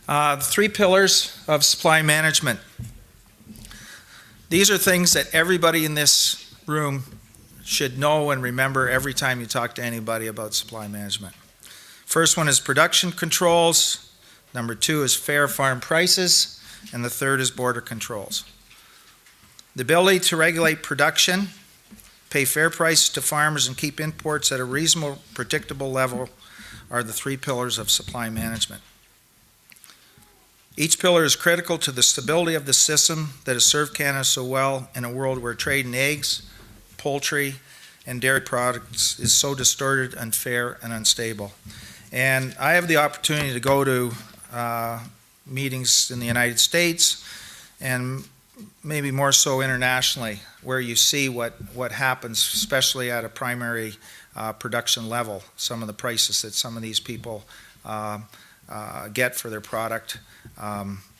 The 3 pillars of supply management. These are things that everybody in this room should know and remember every time you talk to anybody about supply management. First one is production controls. Number 2 is fair farm prices. And the third is border controls. The ability to regulate production, pay fair prices to farmers, and keep imports at a reasonable, predictable level are the 3 pillars of supply management. Each pillar is critical to the stability of the system that has served Canada so well in a world where trade in eggs, poultry, and dairy products is so distorted, unfair, and unstable. And I have the opportunity to go to meetings in the United States and maybe more so internationally, where you see what happens, especially at a primary production level, some of the prices that some of these people get for their product.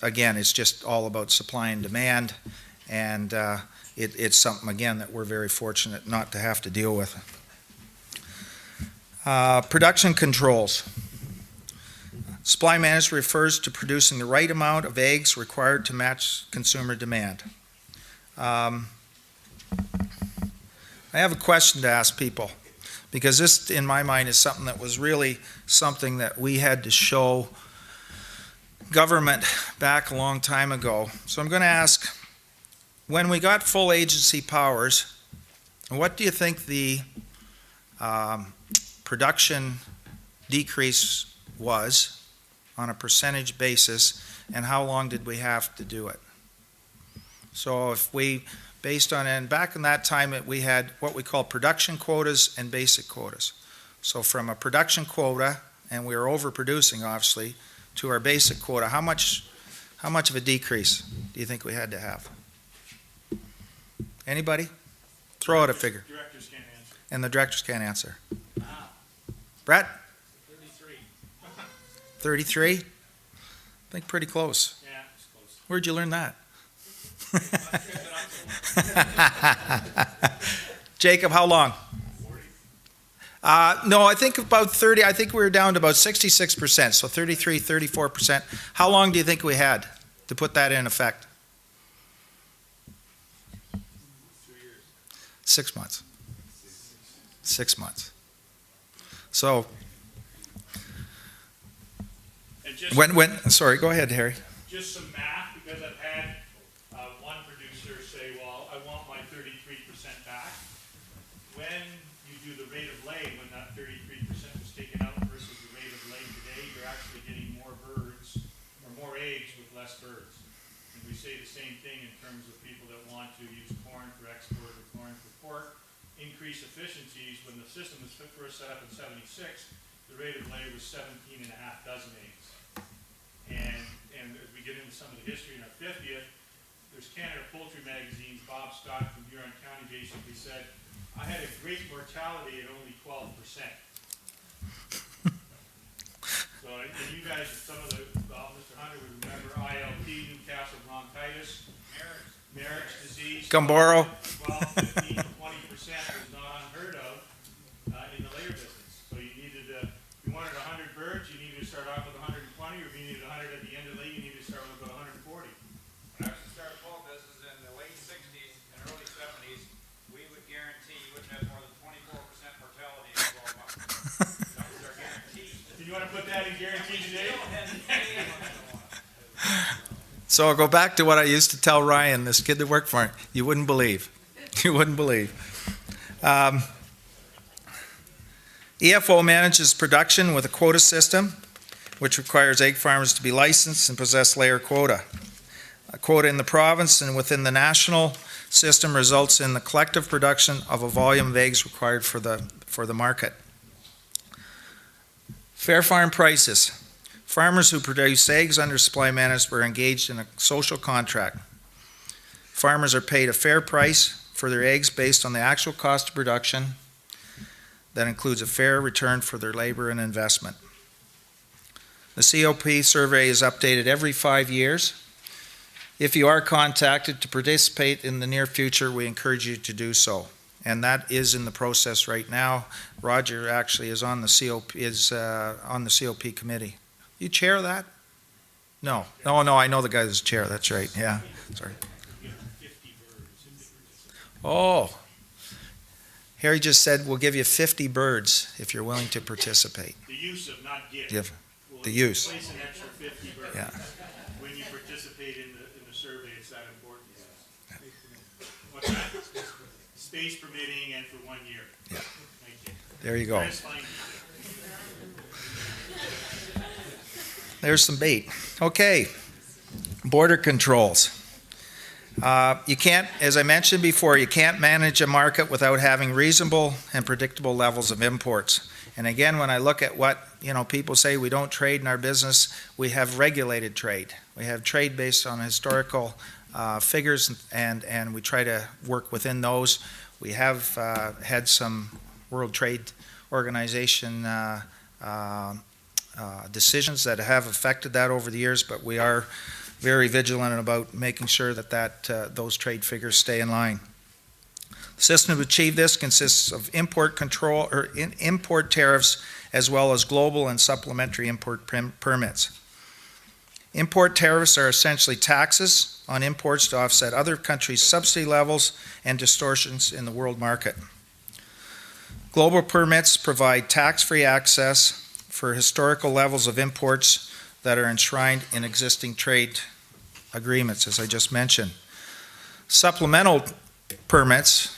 Again, it's just all about supply and demand, and it's something, again, that we're very fortunate not to have to deal with. Production controls. Supply management refers to producing the right amount of eggs required to match consumer demand. I have a question to ask people, because this, in my mind, is something that was really something that we had to show government back a long time ago. So I'm going to ask, when we got full agency powers, what do you think the production decrease was on a percentage basis, and how long did we have to do it? So if we, based on, and back in that time we had what we call production quotas and basic quotas. So from a production quota, and we were overproducing obviously, to our basic quota, how much of a decrease do you think we had to have? Anybody? Throw out a figure. Directors can't answer. And the directors can't answer. Brett? 33? I think pretty close. Yeah, it's close. Where'd you learn that? Jacob, how long? 40. No, I think about 30. I think we were down to about 66%, so 33, 34%. How long do you think we had to put that in effect? 2 years. 6 months. 6 months. So, sorry, go ahead, Harry. Just some math, because I've had one producer say, well, I want my 33% back. When you do the rate of lay, when that 33% was taken out versus the rate of lay today, you're actually getting more birds or more eggs with less birds. And we say the same thing in terms of people that want to use corn for export or corn for pork. Increase efficiencies. When the system was first set up in '76, the rate of lay was 17.5 dozen eggs. And as we get into some of the history in our 50th, there's Canada Poultry Magazine's Bob Scott from Huron County basically said, I had a great mortality at only 12%. So, and you guys, some of the, Mr. Hunter would remember ILP, Newcastle bronchitis, Marek's disease. Gumboro. 12, 15, 20% was not unheard of in the layer business. So you needed, if you wanted 100 birds, you needed to start off with 120, or if you needed 100 at the end of the lay, you needed to start with about 140. When I started fall business in the late 60s and early 70s, we would guarantee you wouldn't have more than 24% mortality in 12 months. That was our guarantee. Do you want to put that in guarantee today? So I'll go back to what I used to tell Ryan, this kid that worked for him. You wouldn't believe. You wouldn't believe. EFO manages production with a quota system, which requires egg farmers to be licensed and possess layer quota. A quota in the province and within the national system results in the collective production of a volume of eggs required for the market. Fair farm prices. Farmers who produce eggs under supply management are engaged in a social contract. Farmers are paid a fair price for their eggs based on the actual cost of production that includes a fair return for their labor and investment. The COP survey is updated every 5 years. If you are contacted to participate in the near future, we encourage you to do so. And that is in the process right now. Roger actually is on the COP committee. You chair that? No, no, I know the guy that's chair, that's right, yeah, sorry. You know, 50 birds if they participate. Oh, Harry just said we'll give you 50 birds if you're willing to participate. The use of, not gift. Give We'll the use. Place an extra 50 birds. Yeah. When you participate in the survey, it's that important. What's that? Space permitting and for 1 year. Yeah. Thank you. There you go. That's fine. There's some bait. Okay, border controls. You can't, as I mentioned before, you can't manage a market without having reasonable and predictable levels of imports. And again, when I look at what, people say we don't trade in our business, we have regulated trade. We have trade based on historical figures, and we try to work within those. We have had some World Trade Organization decisions that have affected that over the years, but we are very vigilant about making sure that those trade figures stay in line. The system to achieve this consists of import control or import tariffs, as well as global and supplementary import permits. Import tariffs are essentially taxes on imports to offset other countries' subsidy levels and distortions in the world market. Global permits provide tax-free access for historical levels of imports that are enshrined in existing trade agreements, as I just mentioned. Supplemental permits,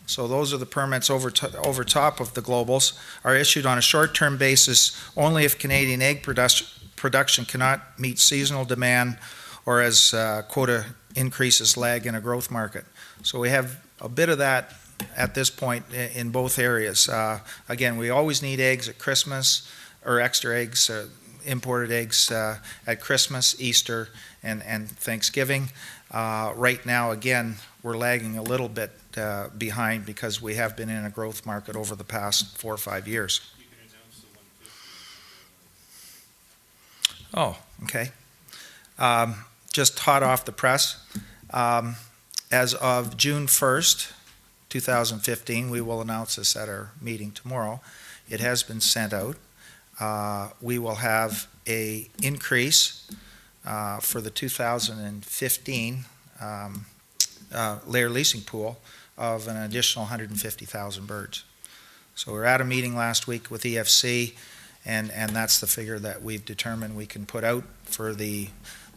so those are the permits over top of the globals, are issued on a short-term basis only if Canadian egg production cannot meet seasonal demand or as quota increases lag in a growth market. So we have a bit of that at this point in both areas. Again, we always need eggs at Christmas, or extra eggs, imported eggs at Christmas, Easter, and Thanksgiving. Right now, again, we're lagging a little bit behind because we have been in a growth market over the past 4 or 5 years. You can announce the 150. Oh, okay. Just hot off the press. As of June 1st, 2015, we will announce this at our meeting tomorrow. It has been sent out. We will have a increase for the 2015 layer leasing pool of an additional 150,000 birds. So we're at a meeting last week with EFC, and that's the figure that we've determined we can put out for the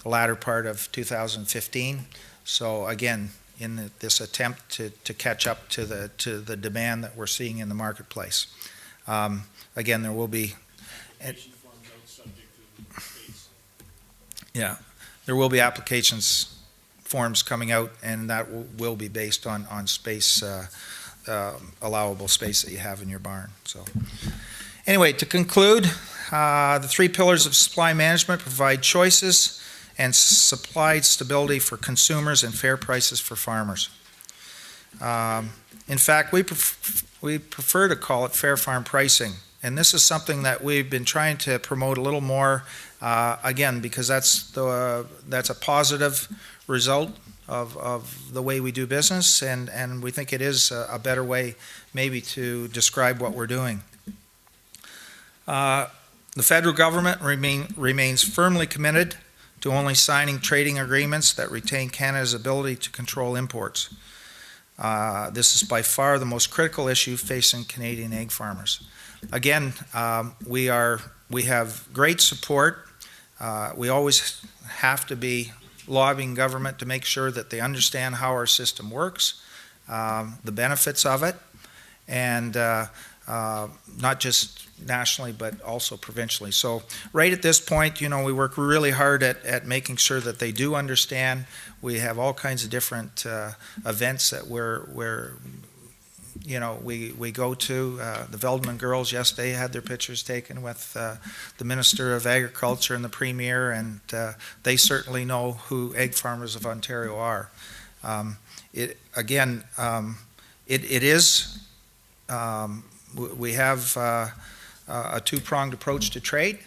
latter part of 2015. So again, in this attempt to catch up to the demand that we're seeing in the marketplace. Again, there will be Application forms out subject to space. Yeah, there will be applications forms coming out, and that will be based on space, allowable space that you have in your barn. So, anyway, to conclude, the 3 pillars of supply management provide choices and supply stability for consumers and fair prices for farmers. In fact, we prefer to call it fair farm pricing. And this is something that we've been trying to promote a little more, again, because that's a positive result of the way we do business, and we think it is a better way maybe to describe what we're doing. The federal government remains firmly committed to only signing trading agreements that retain Canada's ability to control imports. This is by far the most critical issue facing Canadian egg farmers. Again, we have great support. We always have to be lobbying government to make sure that they understand how our system works, the benefits of it, and not just nationally but also provincially. So right at this point, we work really hard at making sure that they do understand. We have all kinds of different events that we go to. The Veldman girls yesterday had their pictures taken with the Minister of Agriculture and the Premier, and they certainly know who Egg Farmers of Ontario are. We have a two-pronged approach to trade,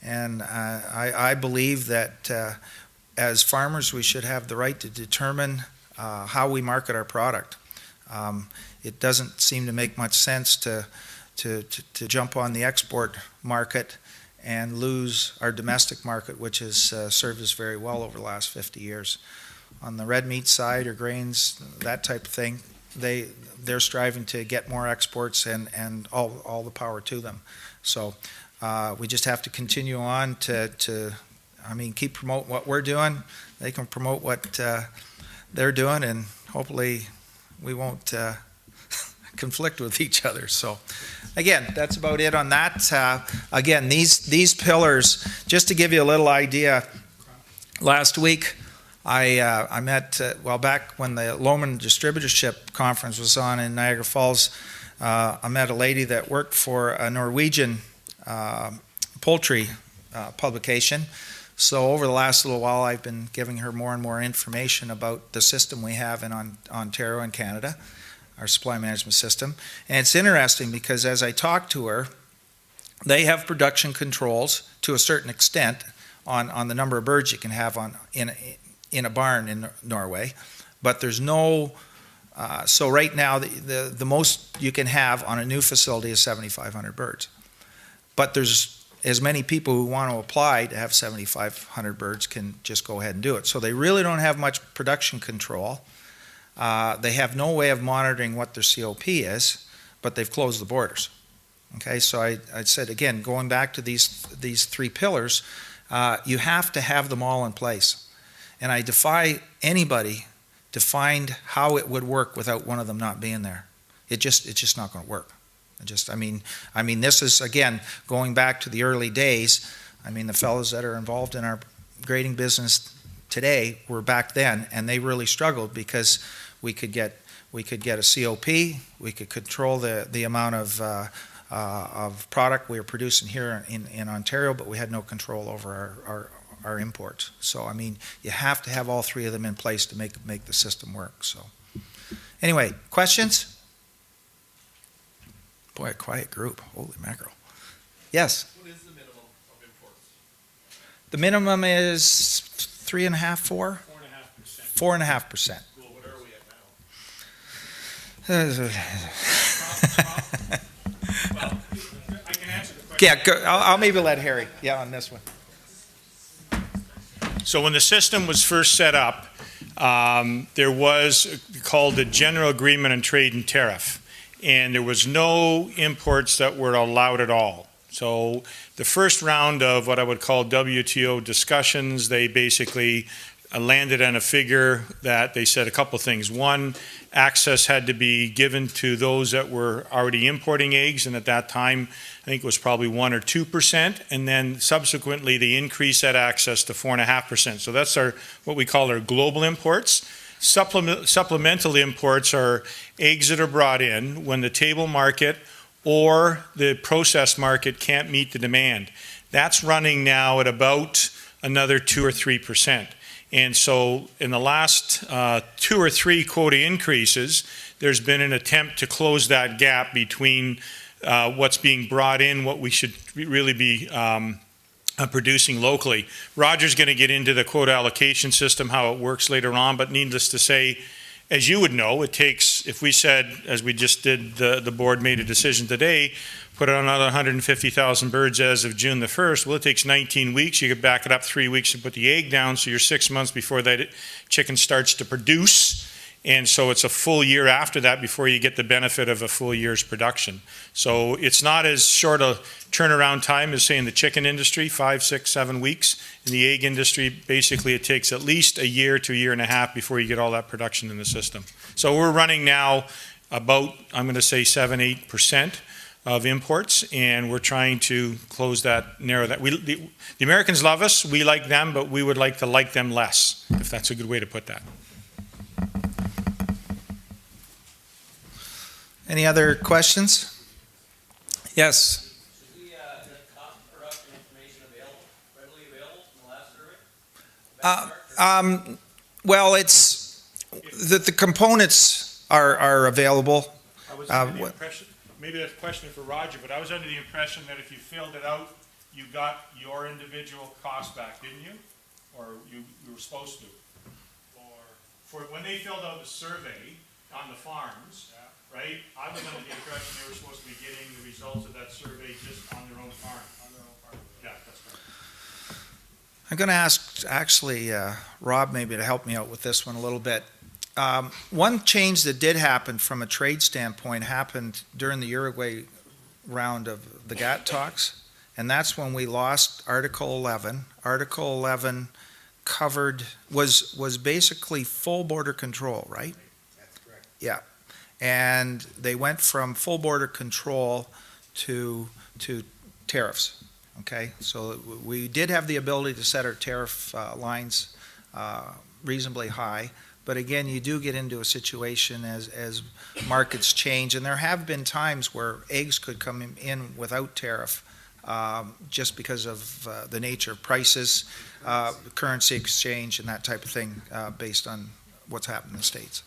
and I believe that as farmers we should have the right to determine how we market our product. It doesn't seem to make much sense to jump on the export market and lose our domestic market, which has served us very well over the last 50 years. On the red meat side or grains, that type of thing, they're striving to get more exports, and all the power to them. So we just have to continue on to keep promoting what we're doing. They can promote what they're doing, and hopefully we won't conflict with each other. So again, that's about it on that. Again, these pillars, just to give you a little idea, last week I met, back when the Lohmann Distributorship Conference was on in Niagara Falls, I met a lady that worked for a Norwegian poultry publication. So over the last little while, I've been giving her more and more information about the system we have in Ontario and Canada, our supply management system. And it's interesting because as I talk to her, they have production controls to a certain extent on the number of birds you can have in a barn in Norway, but there's no, so right now the most you can have on a new facility is 7,500 birds. But there's as many people who want to apply to have 7,500 birds can just go ahead and do it. So they really don't have much production control. They have no way of monitoring what their COP is, but they've closed the borders. Okay, so I said, again, going back to these three pillars, you have to have them all in place. And I defy anybody to find how it would work without one of them not being there. It's just not going to work. I mean, this is, again, going back to the early days. I mean, the fellows that are involved in our grading business today were back then, and they really struggled because we could get a COP, we could control the amount of product we were producing here in Ontario, but we had no control over our imports. So, I mean, you have to have all three of them in place to make the system work. So, anyway, questions? Boy, a quiet group. Holy mackerel. Yes? What is the minimum of imports? The minimum is 3.5%, 4? 4.5%. 4.5%. Well, what are we at now? Well, I can answer the question. Yeah, I'll maybe let Harry, on this one. So when the system was first set up, there was called the General Agreement on Trade and Tariff, and there was no imports that were allowed at all. So the first round of what I would call WTO discussions, they basically landed on a figure that they said a couple things. One, access had to be given to those that were already importing eggs, and at that time, I think it was probably 1 or 2%, and then subsequently they increased that access to 4.5%. So that's what we call our global imports. Supplemental imports are eggs that are brought in when the table market or the processed market can't meet the demand. That's running now at about another 2 or 3%. And so in the last 2 or 3 quota increases, there's been an attempt to close that gap between what's being brought in, what we should really be producing locally. Roger's going to get into the quota allocation system, how it works later on, but needless to say, as you would know, it takes, if we said, as we just did, the board made a decision today, put on another 150,000 birds as of June the 1st, well, it takes 19 weeks. You could back it up 3 weeks to put the egg down, so you're 6 months before that chicken starts to produce. And so it's a full year after that before you get the benefit of a full year's production. So it's not as short a turnaround time as, say, in the chicken industry, 5, 6, 7 weeks. In the egg industry, basically it takes at least a year to a year and a half before you get all that production in the system. So we're running now about, I'm going to say 7, 8% of imports, and we're trying to close that, narrow that. The Americans love us, we like them, but we would like to like them less, if that's a good way to put that. Any other questions? Yes. Is the cost of production information readily available from the last survey? Well, it's the components are available. I was under the impression, maybe that's a question for Roger, but I was under the impression that if you filled it out, you got your individual cost back, didn't you? Or you were supposed to? For when they filled out the survey on the farms, right? I was under the impression they were supposed to be getting the results of that survey just on their own farm. On their own farm. Yeah, that's correct. I'm going to ask, actually, Rob maybe to help me out with this one a little bit. One change that did happen from a trade standpoint happened during the Uruguay round of the GATT talks, and that's when we lost Article 11. Article 11 was basically full border control, right? That's correct. Yeah, and they went from full border control to tariffs, okay? So we did have the ability to set our tariff lines reasonably high, but again, you do get into a situation as markets change, and there have been times where eggs could come in without tariff, just because of the nature of prices, currency exchange, and that type of thing, based on what's happened in the States.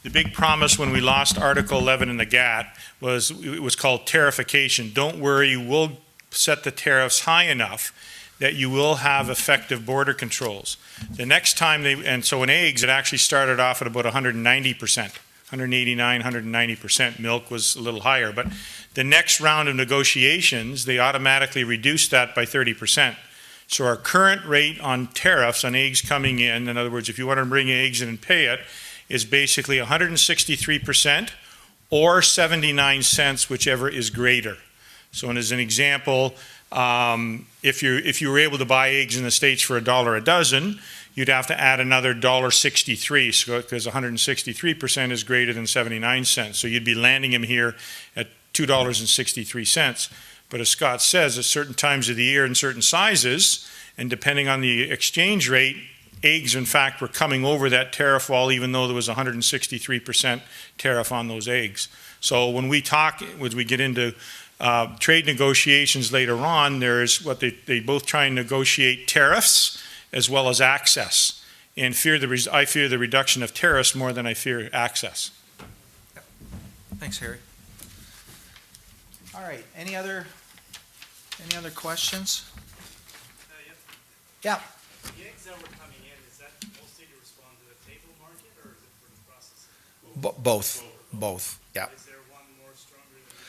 The big promise when we lost Article 11 in the GATT was, it was called tarification. Don't worry, we'll set the tariffs high enough that you will have effective border controls. The next time so in eggs, it actually started off at about 190%, 189, 190%. Milk was a little higher, but the next round of negotiations, they automatically reduced that by 30%. So our current rate on tariffs on eggs coming in other words, if you want to bring eggs in and pay it, is basically 163% or 79 cents, whichever is greater. So as an example, if you were able to buy eggs in the States for $1 a dozen, you'd have to add another $1.63, so because 163% is greater than 79 cents. So you'd be landing them here at $2.63. But as Scott says, at certain times of the year and certain sizes, and depending on the exchange rate, eggs, in fact, were coming over that tariff wall, even though there was 163% tariff on those eggs. So when we get into trade negotiations later on, there's what they both try and negotiate tariffs as well as access. And I fear the reduction of tariffs more than I fear access. Thanks, Harry. All right, any other questions? Yeah. The eggs that were coming in, is that mostly to respond to the table market, or is it for the processing? Both, yeah. Is there one more stronger than the other?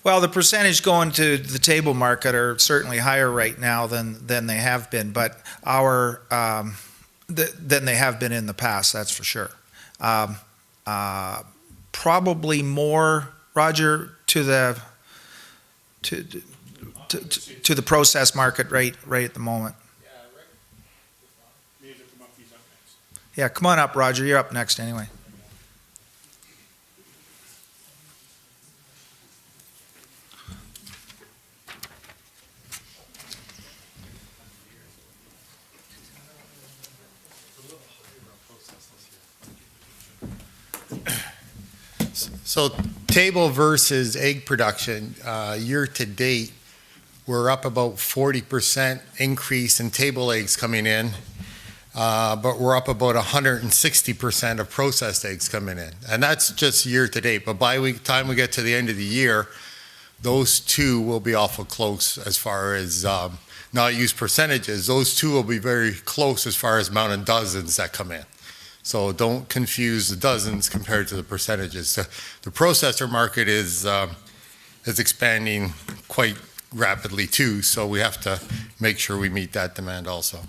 Well, the percentage going to the table market are certainly higher right now than they have been, but than they have been in the past, that's for sure. Probably more, Roger, to the process market right at the moment. Yeah, come on up, Roger. You're up next anyway. So table versus egg production, year to date, we're up about 40% increase in table eggs coming in, but we're up about 160% of processed eggs coming in. And that's just year to date. But by the time we get to the end of the year, those two will be awful close as far as not use percentages. Those two will be very close as far as amount of dozens that come in. So don't confuse the dozens compared to the percentages. The processor market is expanding quite rapidly too, so we have to make sure we meet that demand also.